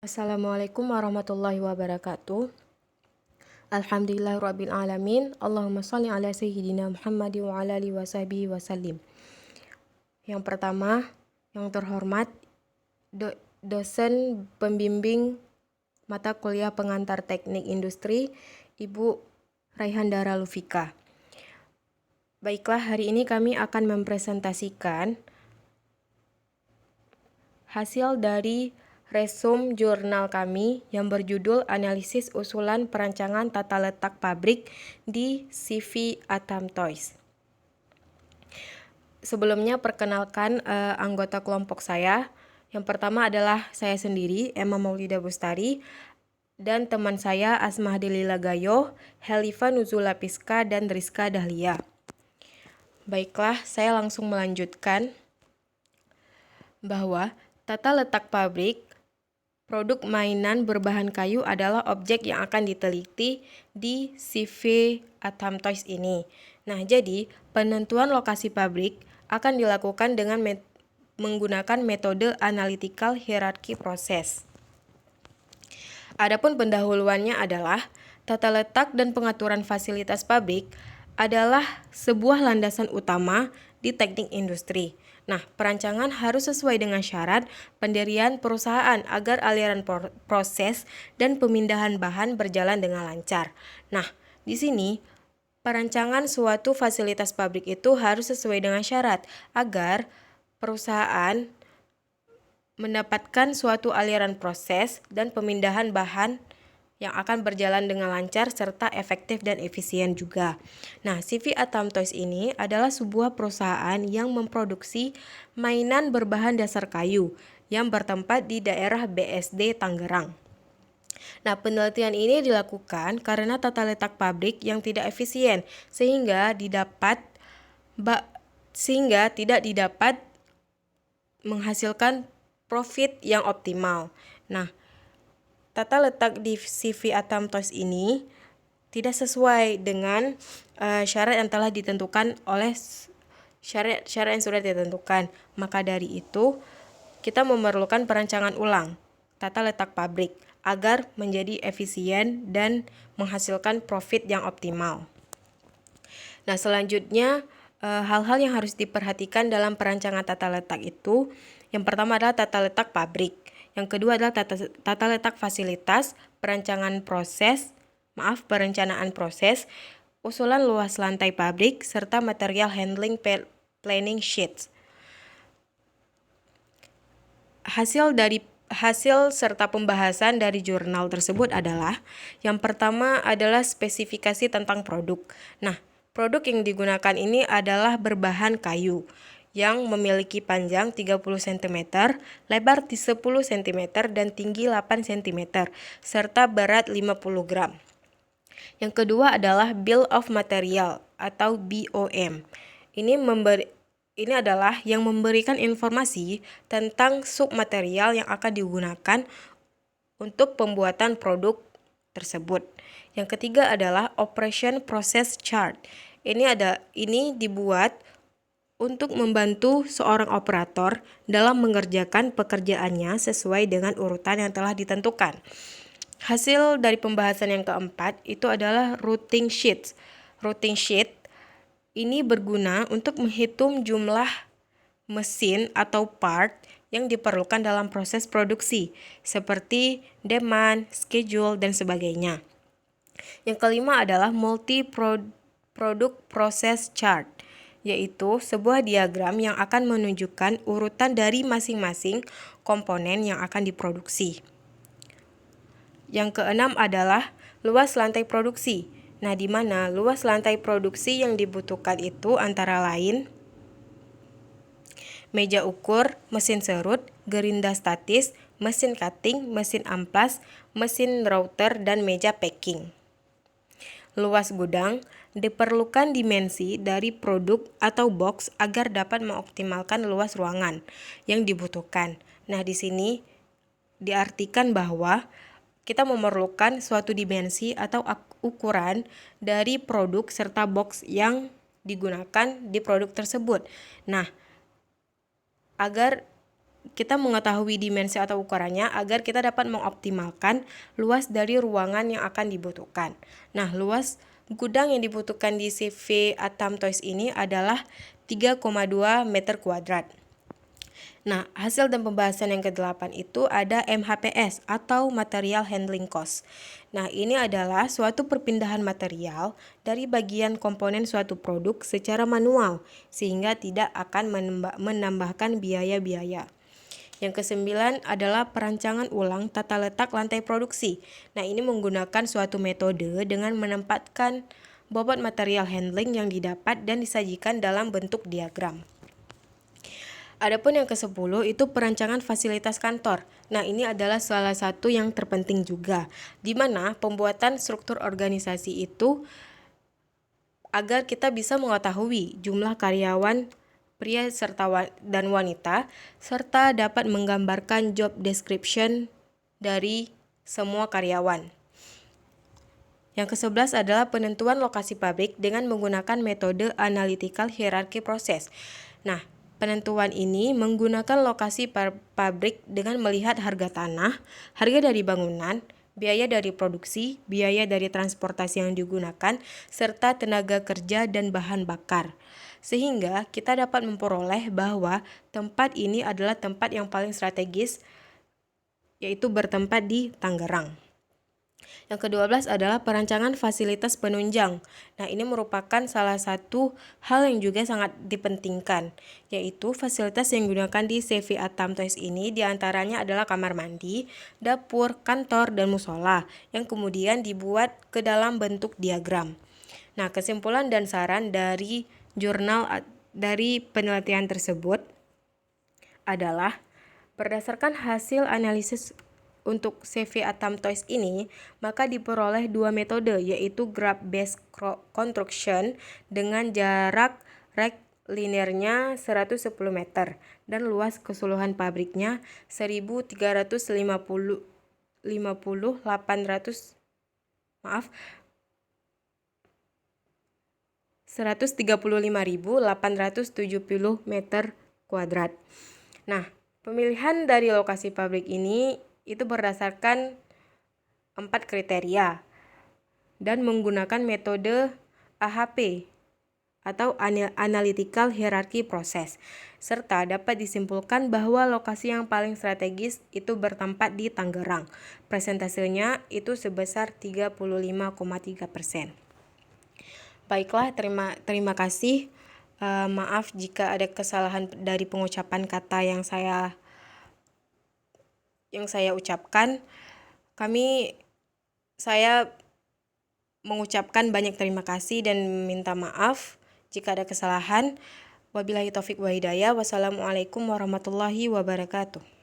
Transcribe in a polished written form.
Assalamualaikum warahmatullahi wabarakatuh. Alhamdulillahirabbil alamin. Allahumma shalli ala sayyidina Muhammad wa ala alihi washabihi wasallim. Yang pertama, yang terhormat dosen pembimbing mata kuliah pengantar teknik industri, Ibu Raihandara Lufika. Baiklah, hari ini kami akan mempresentasikan hasil dari resume jurnal kami yang berjudul Analisis Usulan Perancangan Tata Letak Pabrik di CV Atam Toys. Sebelumnya perkenalkan anggota kelompok saya. Yang pertama adalah saya sendiri, Emma Maulida Bustari, dan teman saya Asmah Delila Gayo, Helifa Nuzula Piska, dan Rizka Dahlia. Baiklah, saya langsung melanjutkan bahwa tata letak pabrik produk mainan berbahan kayu adalah objek yang akan diteliti di CV Atam Toys ini. Nah, jadi penentuan lokasi pabrik akan dilakukan dengan menggunakan metode analytical hierarchy process. Adapun pendahuluannya adalah tata letak dan pengaturan fasilitas pabrik adalah sebuah landasan utama di teknik industri. Nah, perancangan harus sesuai dengan syarat pendirian perusahaan agar aliran proses dan pemindahan bahan berjalan dengan lancar. Nah, di sini perancangan suatu fasilitas pabrik itu harus sesuai dengan syarat agar perusahaan mendapatkan suatu aliran proses dan pemindahan bahan yang akan berjalan dengan lancar serta efektif dan efisien juga. Nah, CV Atam Toys ini adalah sebuah perusahaan yang memproduksi mainan berbahan dasar kayu yang bertempat di daerah BSD Tangerang. Nah, penelitian ini dilakukan karena tata letak pabrik yang tidak efisien sehingga tidak didapat menghasilkan profit yang optimal. Nah, tata letak di CV Atam Toys ini tidak sesuai dengan syarat yang telah ditentukan oleh syarat yang sudah ditentukan. Maka dari itu, kita memerlukan perancangan ulang tata letak pabrik agar menjadi efisien dan menghasilkan profit yang optimal. Nah, selanjutnya hal-hal yang harus diperhatikan dalam perancangan tata letak itu, yang pertama adalah tata letak pabrik. Yang kedua adalah tata letak fasilitas, perencanaan proses, usulan luas lantai pabrik, serta material handling planning sheets. Hasil serta pembahasan dari jurnal tersebut adalah, yang pertama adalah spesifikasi tentang produk. Nah, produk yang digunakan ini adalah berbahan kayu yang memiliki panjang 30 cm, lebar 10 cm, dan tinggi 8 cm, serta berat 50 gram. Yang kedua adalah Bill of Material atau BOM. Ini adalah yang memberikan informasi tentang submaterial yang akan digunakan untuk pembuatan produk tersebut. Yang ketiga adalah Operation Process Chart. Ini dibuat untuk membantu seorang operator dalam mengerjakan pekerjaannya sesuai dengan urutan yang telah ditentukan. Hasil dari pembahasan yang keempat itu adalah routing sheet. Routing sheet ini berguna untuk menghitung jumlah mesin atau part yang diperlukan dalam proses produksi, seperti demand, schedule, dan sebagainya. Yang kelima adalah multi-product process chart, yaitu sebuah diagram yang akan menunjukkan urutan dari masing-masing komponen yang akan diproduksi. Yang keenam adalah luas lantai produksi. Nah, di mana luas lantai produksi yang dibutuhkan itu antara lain meja ukur, mesin serut, gerinda statis, mesin cutting, mesin amplas, mesin router, dan meja packing. Luas gudang, diperlukan dimensi dari produk atau box agar dapat mengoptimalkan luas ruangan yang dibutuhkan. Nah, di sini diartikan bahwa kita memerlukan suatu dimensi atau ukuran dari produk serta box yang digunakan di produk tersebut. Nah, agar kita mengetahui dimensi atau ukurannya agar kita dapat mengoptimalkan luas dari ruangan yang akan dibutuhkan. Nah, luas gudang yang dibutuhkan di CV Atam Toys ini adalah 3,2 meter kuadrat. Nah, hasil dan pembahasan yang ke-8 itu ada MHPS atau Material Handling Cost. Nah, ini adalah suatu perpindahan material dari bagian komponen suatu produk secara manual, sehingga tidak akan menambahkan biaya-biaya. Yang ke-9 adalah perancangan ulang tata letak lantai produksi. Nah, ini menggunakan suatu metode dengan menempatkan bobot material handling yang didapat dan disajikan dalam bentuk diagram. Adapun yang ke-10 itu perancangan fasilitas kantor. Nah, ini adalah salah satu yang terpenting juga, di mana pembuatan struktur organisasi itu agar kita bisa mengetahui jumlah karyawan pria dan wanita, serta dapat menggambarkan job description dari semua karyawan. Yang ke-11 adalah penentuan lokasi pabrik dengan menggunakan metode analytical hierarchy process. Nah, penentuan ini menggunakan lokasi pabrik dengan melihat harga tanah, harga dari bangunan, biaya dari produksi, biaya dari transportasi yang digunakan, serta tenaga kerja dan bahan bakar. Sehingga kita dapat memperoleh bahwa tempat ini adalah tempat yang paling strategis, yaitu bertempat di Tangerang. Yang ke-12 adalah perancangan fasilitas penunjang. Nah, ini merupakan salah satu hal yang juga sangat dipentingkan, yaitu fasilitas yang digunakan di CV Atam Toys ini diantaranya adalah kamar mandi, dapur, kantor, dan musola, yang kemudian dibuat ke dalam bentuk diagram. Nah, kesimpulan dan saran dari dari penelitian tersebut adalah berdasarkan hasil analisis untuk CV Atam Toys ini, maka diperoleh dua metode, yaitu graph based construction dengan jarak linearnya 110 meter dan luas keseluruhan pabriknya 135.870 meter kuadrat. Nah, pemilihan dari lokasi pabrik ini itu berdasarkan 4 kriteria dan menggunakan metode AHP atau Analytical Hierarchy Process, serta dapat disimpulkan bahwa lokasi yang paling strategis itu bertempat di Tangerang. Presentasenya itu sebesar 35,3%. Baiklah, terima kasih. Maaf jika ada kesalahan dari pengucapan kata yang saya ucapkan. Saya mengucapkan banyak terima kasih dan minta maaf jika ada kesalahan. Wabillahi taufik wa hidayah. Wassalamualaikum warahmatullahi wabarakatuh.